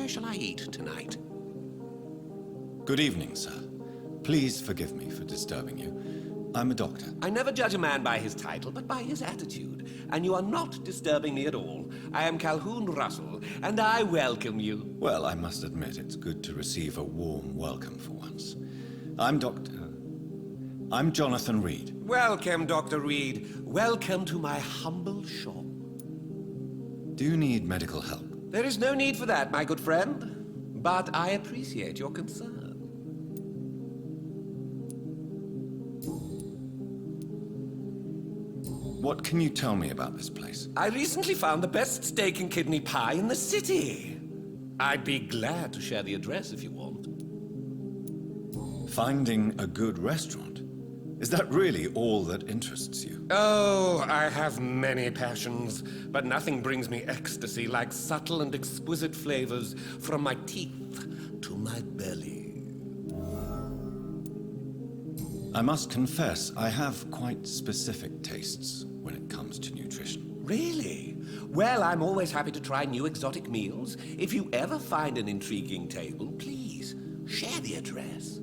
Where shall I eat tonight? Good evening, sir. Please forgive me for disturbing you. I'm a doctor. I never judge a man by his title, but by his attitude. And you are not disturbing me at all. I am Calhoun Russell, and I welcome you. Well, I must admit it's good to receive a warm welcome for once. I'm Jonathan Reed. Welcome, Dr. Reed. Welcome to my humble shop. Do you need medical help? There is no need for that, my good friend. But I appreciate your concern. What can you tell me about this place? I recently found the best steak and kidney pie in the city. I'd be glad to share the address if you want. Finding a good restaurant? Is that really all that interests you? Oh, I have many passions, but nothing brings me ecstasy like subtle and exquisite flavors from my teeth to my belly. I must confess, I have quite specific tastes when it comes to nutrition. Really? Well, I'm always happy to try new exotic meals. If you ever find an intriguing table, please share the address.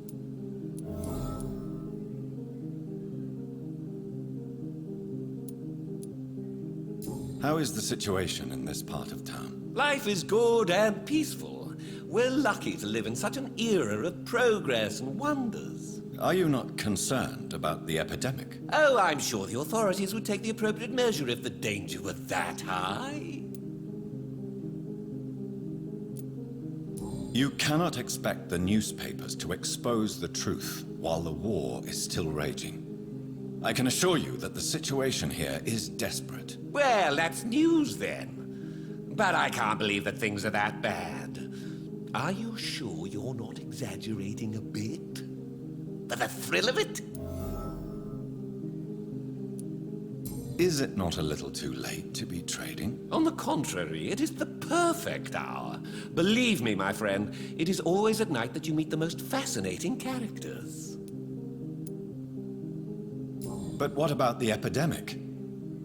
How is the situation in this part of town? Life is good and peaceful. We're lucky to live in such an era of progress and wonders. Are you not concerned about the epidemic? Oh, I'm sure the authorities would take the appropriate measure if the danger were that high. You cannot expect the newspapers to expose the truth while the war is still raging. I can assure you that the situation here is desperate. Well, that's news then. But I can't believe that things are that bad. Are you sure you're not exaggerating a bit? For the thrill of it? Is it not a little too late to be trading? On the contrary, it is the perfect hour. Believe me, my friend, it is always at night that you meet the most fascinating characters. But what about the epidemic?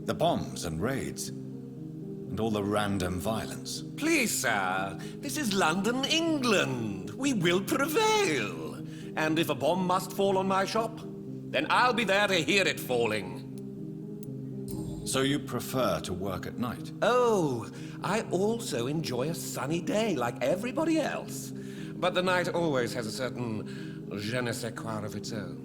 The bombs and raids? And all the random violence? Please, sir, this is London, England. We will prevail. And if a bomb must fall on my shop, then I'll be there to hear it falling. So you prefer to work at night? Oh, I also enjoy a sunny day like everybody else. But the night always has a certain je ne sais quoi of its own.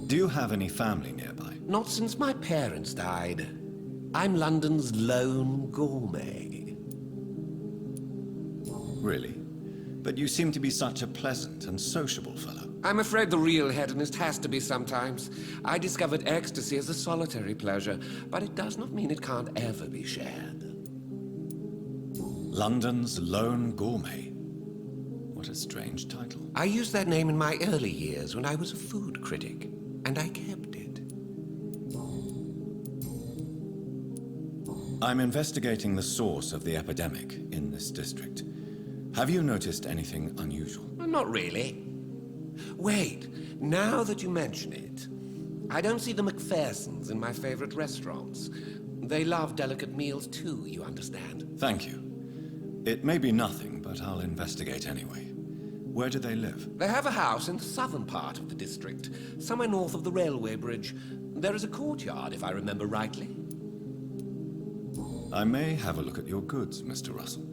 Do you have any family nearby? Not since my parents died. I'm London's lone gourmet. Really? But you seem to be such a pleasant and sociable fellow. I'm afraid the real hedonist has to be sometimes. I discovered ecstasy as a solitary pleasure, but it does not mean it can't ever be shared. London's lone gourmet. What a strange title. I used that name in my early years when I was a food critic, and I kept it. I'm investigating the source of the epidemic in this district. Have you noticed anything unusual? Not really. Wait, now that you mention it, I don't see the McPhersons in my favorite restaurants. They love delicate meals too, you understand. Thank you. It may be nothing, but I'll investigate anyway. Where do they live? They have a house in the southern part of the district, somewhere north of the railway bridge. There is a courtyard, if I remember rightly. I may have a look at your goods, Mr. Russell.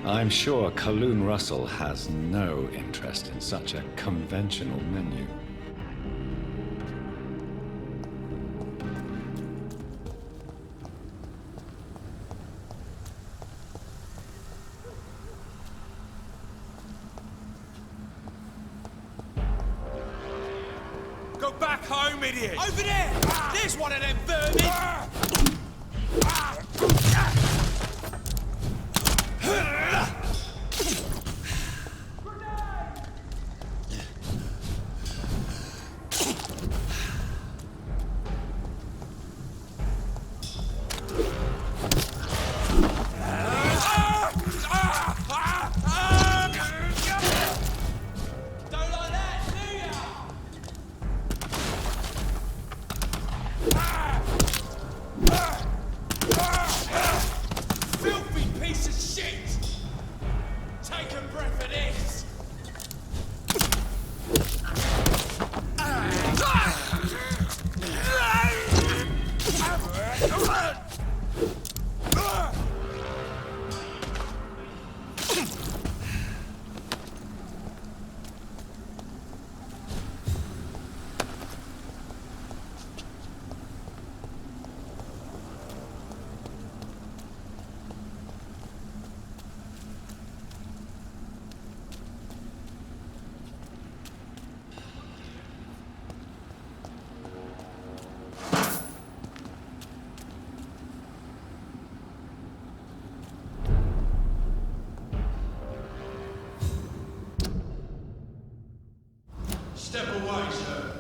I'm sure Kaloon Russell has no interest in such a conventional menu. Go back home, idiot! Over there! There's one of them vermin! Don't like that, do ya? Filthy piece of shit! Take a breath of this! Step away, sir.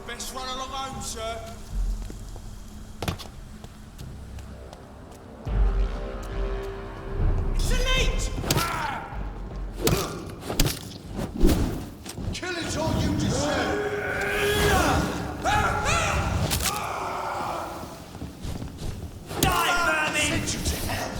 Best run along home, sir. It's elite! Killing's all you deserve! Die, vermin! Send you to hell!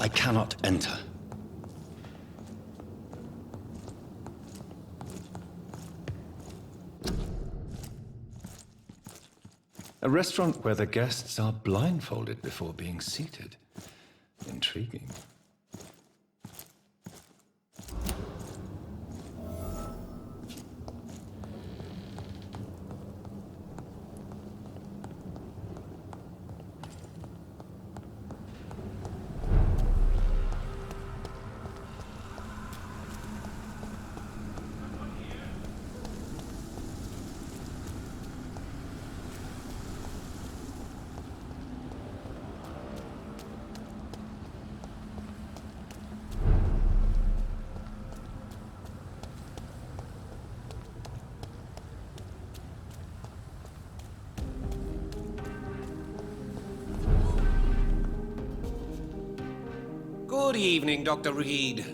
I cannot enter. A restaurant where the guests are blindfolded before being seated. Intriguing. evening, Dr. Reed.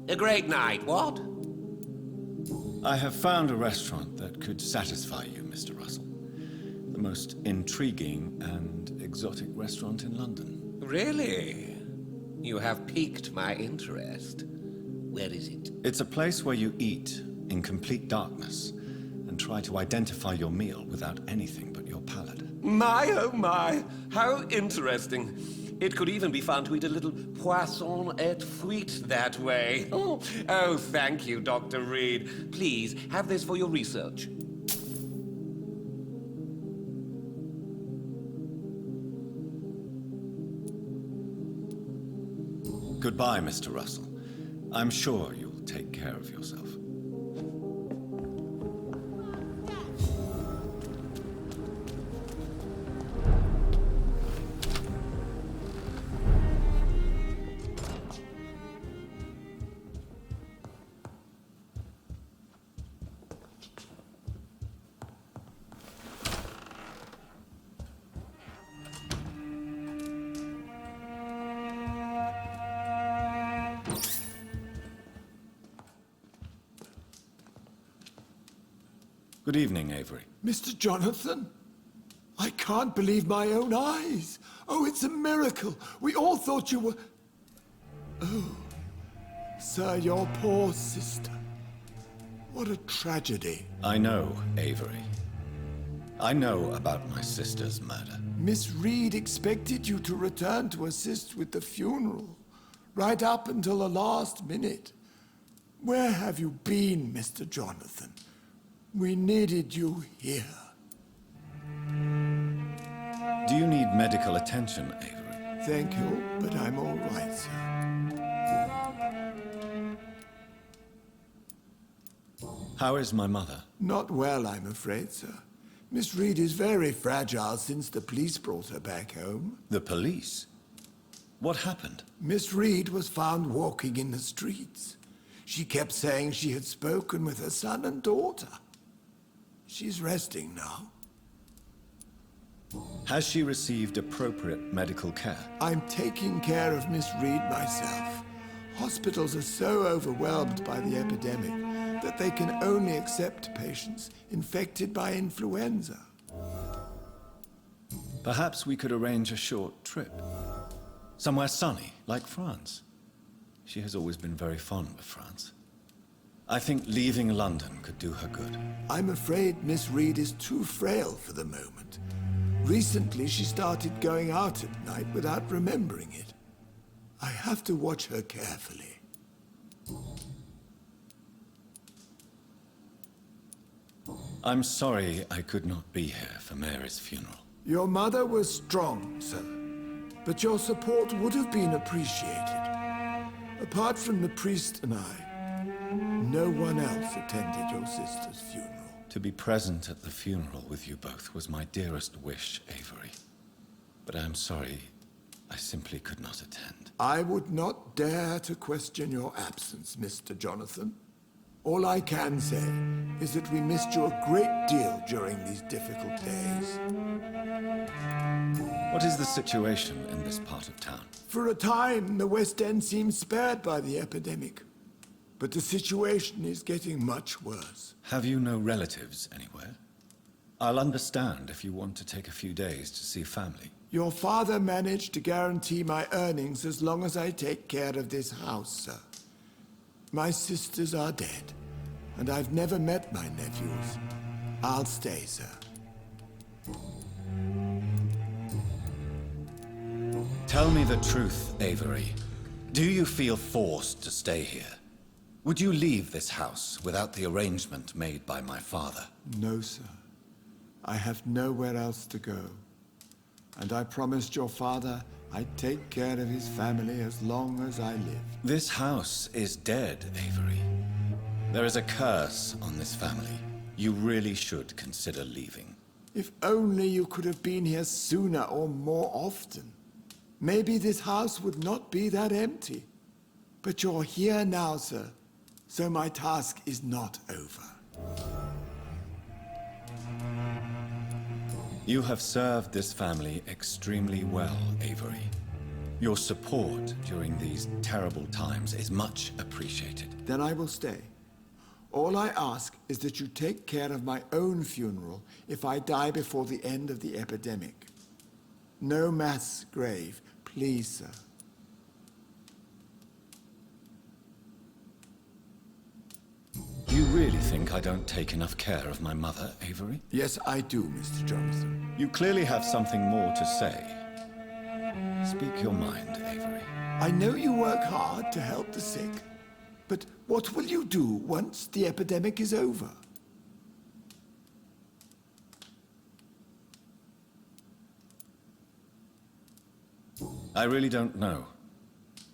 A great night, what? I have found a restaurant that could satisfy you, Mr. Russell. The most intriguing and exotic restaurant in London. Really? You have piqued my interest. Where is it? It's a place where you eat in complete darkness and try to identify your meal without anything but your palate. My, oh my, how interesting. It could even be fun to eat a little poisson et fruit that way. Oh, thank you, Dr. Reed. Please, have this for your research. Goodbye, Mr. Russell. I'm sure you'll take care of yourself. Good evening, Avery. Mr. Jonathan? I can't believe my own eyes. Oh, it's a miracle. We all thought you were... Oh, sir, your poor sister. What a tragedy. I know, Avery. I know about my sister's murder. Miss Reed expected you to return to assist with the funeral, right up until the last minute. Where have you been, Mr. Jonathan? We needed you here. Do you need medical attention, Avery? Thank you, but I'm all right, sir. How is my mother? Not well, I'm afraid, sir. Miss Reed is very fragile since the police brought her back home. The police? What happened? Miss Reed was found walking in the streets. She kept saying she had spoken with her son and daughter. She's resting now. Has she received appropriate medical care? I'm taking care of Miss Reed myself. Hospitals are so overwhelmed by the epidemic that they can only accept patients infected by influenza. Perhaps we could arrange a short trip. Somewhere sunny, like France. She has always been very fond of France. I think leaving London could do her good. I'm afraid Miss Reed is too frail for the moment. Recently, she started going out at night without remembering it. I have to watch her carefully. I'm sorry I could not be here for Mary's funeral. Your mother was strong, sir, but your support would have been appreciated. Apart from the priest and I, no one else attended your sister's funeral. To be present at the funeral with you both was my dearest wish, Avery. But I am sorry, I simply could not attend. I would not dare to question your absence, Mr. Jonathan. All I can say is that we missed you a great deal during these difficult days. What is the situation in this part of town? For a time, the West End seemed spared by the epidemic. But the situation is getting much worse. Have you no relatives anywhere? I'll understand if you want to take a few days to see family. Your father managed to guarantee my earnings as long as I take care of this house, sir. My sisters are dead, and I've never met my nephews. I'll stay, sir. Tell me the truth, Avery. Do you feel forced to stay here? Would you leave this house without the arrangement made by my father? No, sir. I have nowhere else to go. And I promised your father I'd take care of his family as long as I live. This house is dead, Avery. There is a curse on this family. You really should consider leaving. If only you could have been here sooner or more often. Maybe this house would not be that empty. But you're here now, sir. So my task is not over. You have served this family extremely well, Avery. Your support during these terrible times is much appreciated. Then I will stay. All I ask is that you take care of my own funeral if I die before the end of the epidemic. No mass grave, please, sir. You really think I don't take enough care of my mother, Avery? Yes, I do, Mr. Jonathan. You clearly have something more to say. Speak your mind, Avery. I know you work hard to help the sick, but what will you do once the epidemic is over? I really don't know.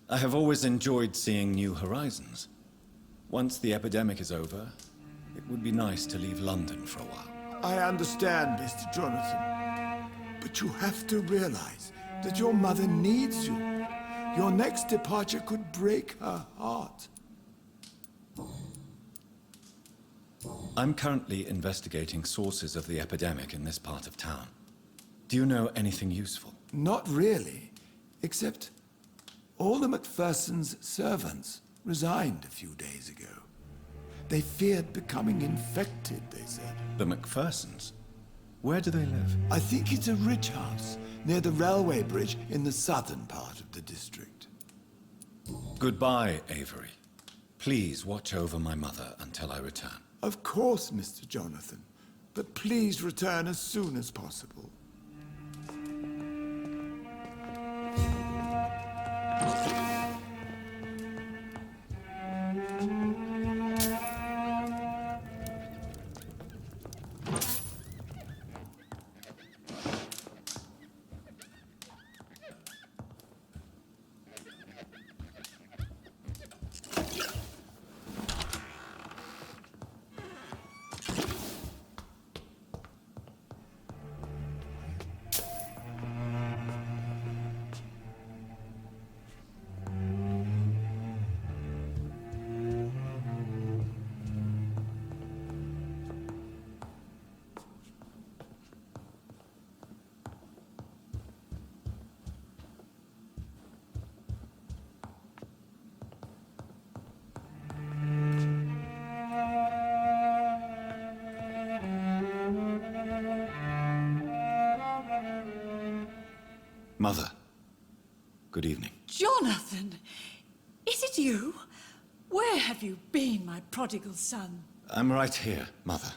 I have always enjoyed seeing new horizons. Once the epidemic is over, it would be nice to leave London for a while. I understand, Mr. Jonathan, but you have to realize that your mother needs you. Your next departure could break her heart. I'm currently investigating sources of the epidemic in this part of town. Do you know anything useful? Not really, except all the Macpherson's servants resigned a few days ago. They feared becoming infected, they said. The Macphersons? Where do they live? I think it's a rich house near the railway bridge in the southern part of the district. Goodbye, Avery. Please watch over my mother until I return. Of course, Mr. Jonathan, but please return as soon as possible. Mother, good evening. Jonathan, is it you? Where have you been, my prodigal son? I'm right here, Mother.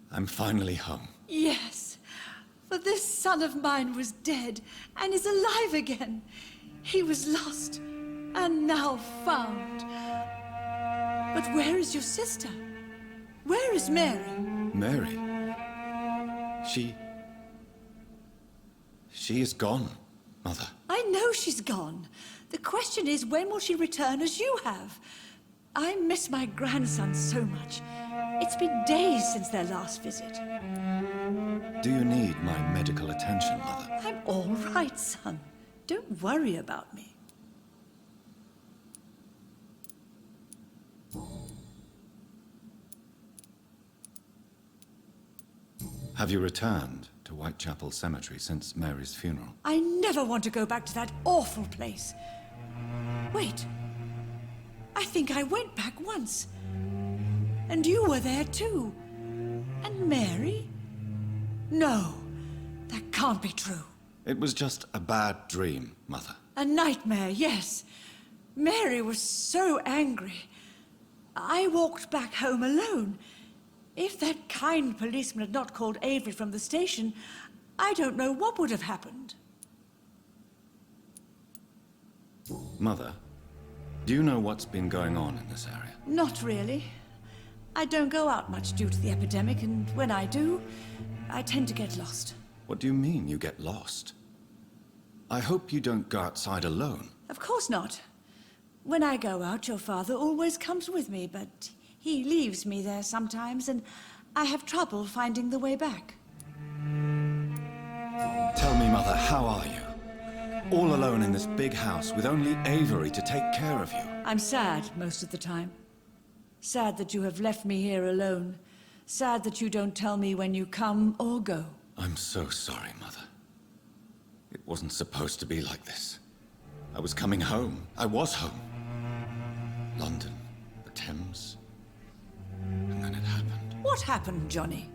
I'm finally home. Yes, for this son of mine was dead and is alive again. He was lost and now found. But where is your sister? Where is Mary? Mary? She is gone, Mother. I know she's gone. The question is, when will she return as you have? I miss my grandson so much. It's been days since their last visit. Do you need my medical attention, Mother? I'm all right, son. Don't worry about me. Have you returned to Whitechapel Cemetery since Mary's funeral? I never want to go back to that awful place. Wait. I think I went back once. And you were there too. And Mary? No, that can't be true. It was just a bad dream, Mother. A nightmare, yes. Mary was so angry. I walked back home alone. If that kind policeman had not called Avery from the station, I don't know what would have happened. Mother, do you know what's been going on in this area? Not really. I don't go out much due to the epidemic, and when I do, I tend to get lost. What do you mean you get lost? I hope you don't go outside alone. Of course not. When I go out, your father always comes with me, but he leaves me there sometimes, and I have trouble finding the way back. Tell me, Mother, how are you? All alone in this big house with only Avery to take care of you. I'm sad most of the time. Sad that you have left me here alone. Sad that you don't tell me when you come or go. I'm so sorry, Mother. It wasn't supposed to be like this. I was coming home. I was home. London, the Thames, and then it happened. What happened, Johnny?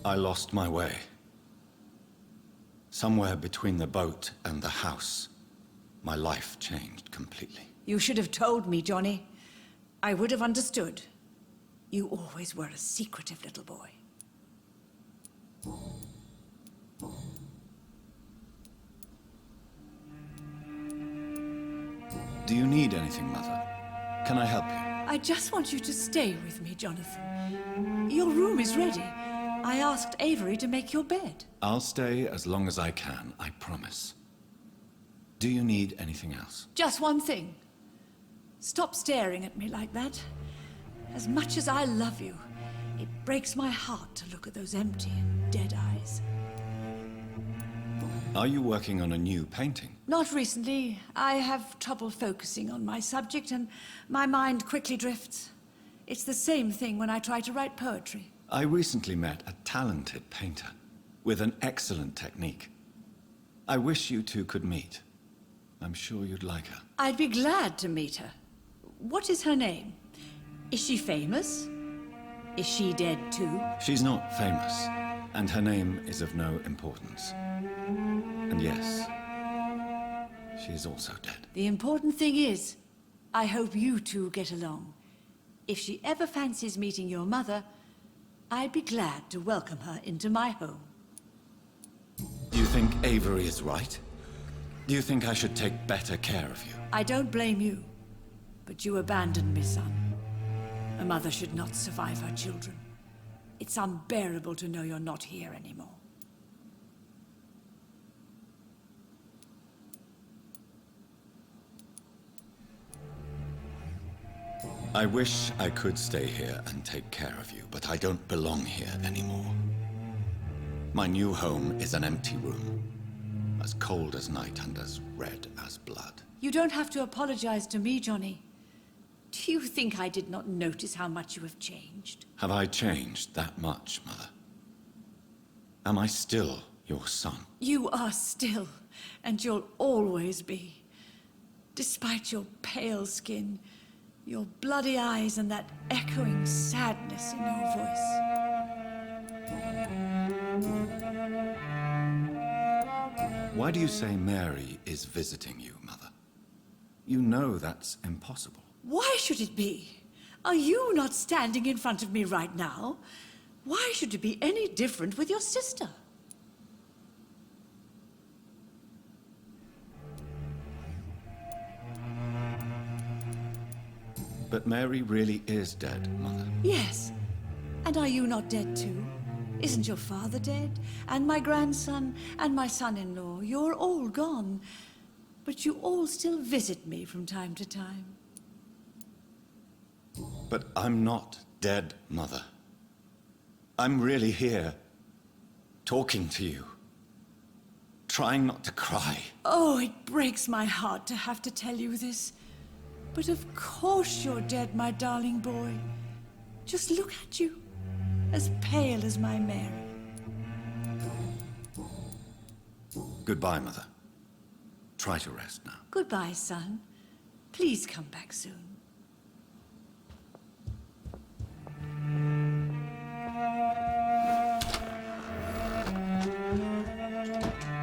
I lost my way. Somewhere between the boat and the house, my life changed completely. You should have told me, Johnny. I would have understood. You always were a secretive little boy. Do you need anything, Mother? Can I help you? I just want you to stay with me, Jonathan. Your room is ready. I asked Avery to make your bed. I'll stay as long as I can, I promise. Do you need anything else? Just one thing. Stop staring at me like that. As much as I love you, it breaks my heart to look at those empty and dead eyes. Are you working on a new painting? Not recently. I have trouble focusing on my subject and my mind quickly drifts. It's the same thing when I try to write poetry. I recently met a talented painter with an excellent technique. I wish you two could meet. I'm sure you'd like her. I'd be glad to meet her. What is her name? Is she famous? Is she dead too? She's not famous, and her name is of no importance. And yes, she is also dead. The important thing is, I hope you two get along. If she ever fancies meeting your mother, I'd be glad to welcome her into my home. Do you think Avery is right? Do you think I should take better care of you? I don't blame you, but you abandoned me, son. A mother should not survive her children. It's unbearable to know you're not here anymore. I wish I could stay here and take care of you, but I don't belong here anymore. My new home is an empty room, as cold as night and as red as blood. You don't have to apologize to me, Johnny. Do you think I did not notice how much you have changed? Have I changed that much, Mother? Am I still your son? You are still, and you'll always be. Despite your pale skin, your bloody eyes, and that echoing sadness in your voice. Why do you say Mary is visiting you, Mother? You know that's impossible. Why should it be? Are you not standing in front of me right now? Why should it be any different with your sister? But Mary really is dead, Mother. Yes. And are you not dead too? Isn't your father dead? And my grandson? And my son-in-law? You're all gone. But you all still visit me from time to time. But I'm not dead, Mother. I'm really here, talking to you, trying not to cry. Oh, it breaks my heart to have to tell you this. But of course you're dead, my darling boy. Just look at you, as pale as my Mary. Goodbye, Mother. Try to rest now. Goodbye, son. Please come back soon.